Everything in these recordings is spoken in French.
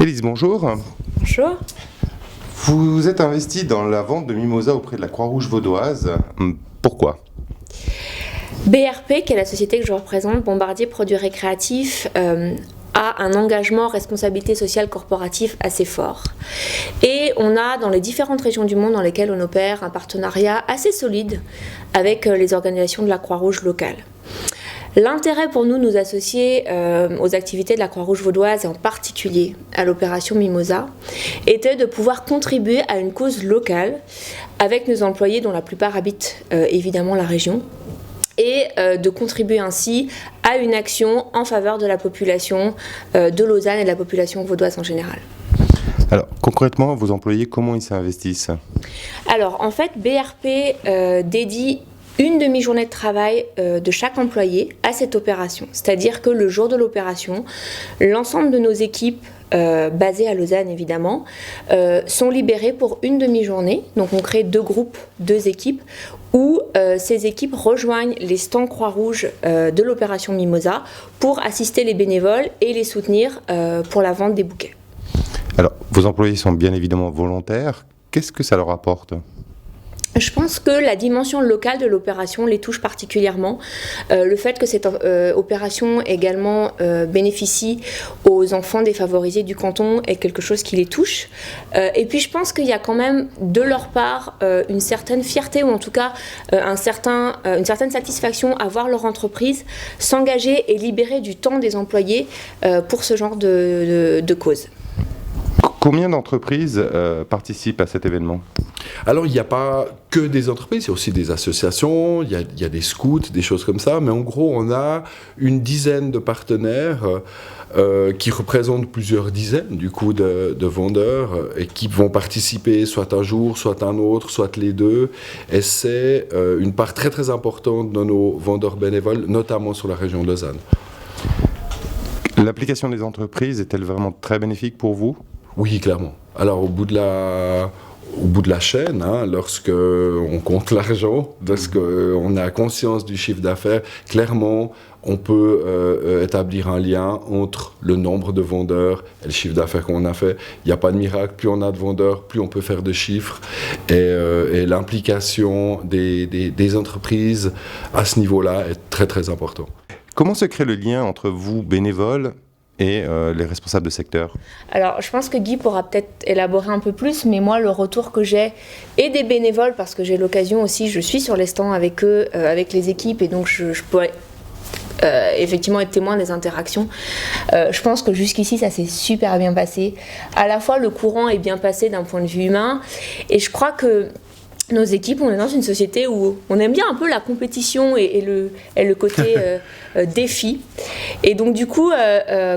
Élise, bonjour. Bonjour. Vous êtes investie dans la vente de mimosas auprès de la Croix-Rouge vaudoise. Pourquoi ? BRP, qui est la société que je représente, Bombardier Produits Récréatifs, a un engagement responsabilité sociale corporative assez fort. Et on a dans les différentes régions du monde dans lesquelles on opère un partenariat assez solide avec les organisations de la Croix-Rouge locale. L'intérêt pour nous associer aux activités de la Croix-Rouge vaudoise et en particulier à l'opération Mimosa était de pouvoir contribuer à une cause locale avec nos employés dont la plupart habitent évidemment la région et de contribuer ainsi à une action en faveur de la population de Lausanne et de la population vaudoise en général. Alors, concrètement, vos employés, comment ils s'investissent ? Alors, en fait, BRP dédie une demi-journée de travail de chaque employé à cette opération. C'est-à-dire que le jour de l'opération, l'ensemble de nos équipes basées à Lausanne évidemment, sont libérées pour une demi-journée. Donc on crée 2 groupes, 2 équipes, où ces équipes rejoignent les stands Croix-Rouge de l'opération Mimosa pour assister les bénévoles et les soutenir pour la vente des bouquets. Alors, vos employés sont bien évidemment volontaires. Qu'est-ce que ça leur apporte ? Je pense que la dimension locale de l'opération les touche particulièrement. Le fait que cette opération également bénéficie aux enfants défavorisés du canton est quelque chose qui les touche. Et puis je pense qu'il y a quand même de leur part une certaine fierté ou en tout cas une certaine satisfaction à voir leur entreprise s'engager et libérer du temps des employés pour ce genre de cause. Combien d'entreprises participent à cet événement ? Alors, il n'y a pas que des entreprises, il y a aussi des associations, il y a des scouts, des choses comme ça, mais en gros, on a une dizaine de partenaires qui représentent plusieurs dizaines, du coup, de vendeurs et qui vont participer soit un jour, soit un autre, soit les deux. Et c'est une part très, très importante de nos vendeurs bénévoles, notamment sur la région de Lausanne. L'application des entreprises est-elle vraiment très bénéfique pour vous ? Oui, clairement. Alors, au bout de la chaîne, lorsque on compte l'argent, lorsqu'on a conscience du chiffre d'affaires, clairement, on peut établir un lien entre le nombre de vendeurs et le chiffre d'affaires qu'on a fait. Il n'y a pas de miracle, plus on a de vendeurs, plus on peut faire de chiffres. Et l'implication des entreprises à ce niveau-là est très, très importante. Comment se crée le lien entre vous, bénévoles, et les responsables de secteur ? Alors, je pense que Guy pourra peut-être élaborer un peu plus, mais moi, le retour que j'ai, et des bénévoles, parce que j'ai l'occasion aussi, je suis sur les stands avec eux, avec les équipes, et donc je pourrais effectivement être témoin des interactions. Je pense que jusqu'ici, ça s'est super bien passé. À la fois, le courant est bien passé d'un point de vue humain, et je crois que nos équipes, on est dans une société où on aime bien un peu la compétition et le côté défi. Et donc du coup,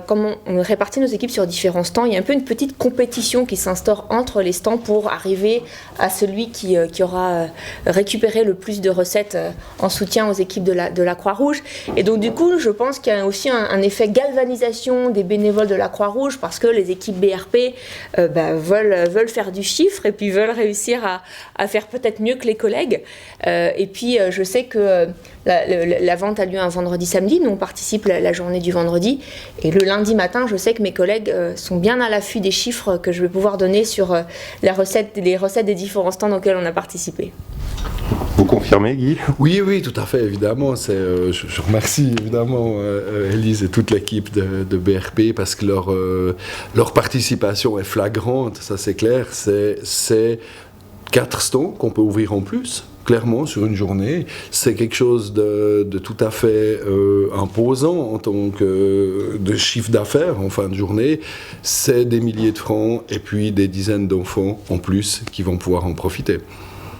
comme on répartit nos équipes sur différents stands, il y a un peu une petite compétition qui s'instaure entre les stands pour arriver à celui qui aura récupéré le plus de recettes en soutien aux équipes de la Croix-Rouge. Et donc du coup, je pense qu'il y a aussi un effet galvanisation des bénévoles de la Croix-Rouge parce que les équipes BRP veulent faire du chiffre et puis veulent réussir à faire peut-être mieux que les collègues. Et puis, je sais que la vente a lieu un vendredi-samedi. Nous, on participe la journée du vendredi. Et le lundi matin, je sais que mes collègues sont bien à l'affût des chiffres que je vais pouvoir donner sur les recettes des différents stands auxquels on a participé. Vous confirmez, Guy ? Oui, tout à fait, évidemment. Je remercie évidemment Élise et toute l'équipe de BRP parce que leur participation est flagrante, ça c'est clair. C'est 4 stands qu'on peut ouvrir en plus, clairement, sur une journée. C'est quelque chose de tout à fait imposant en tant que de chiffre d'affaires en fin de journée. C'est des milliers de francs et puis des dizaines d'enfants en plus qui vont pouvoir en profiter.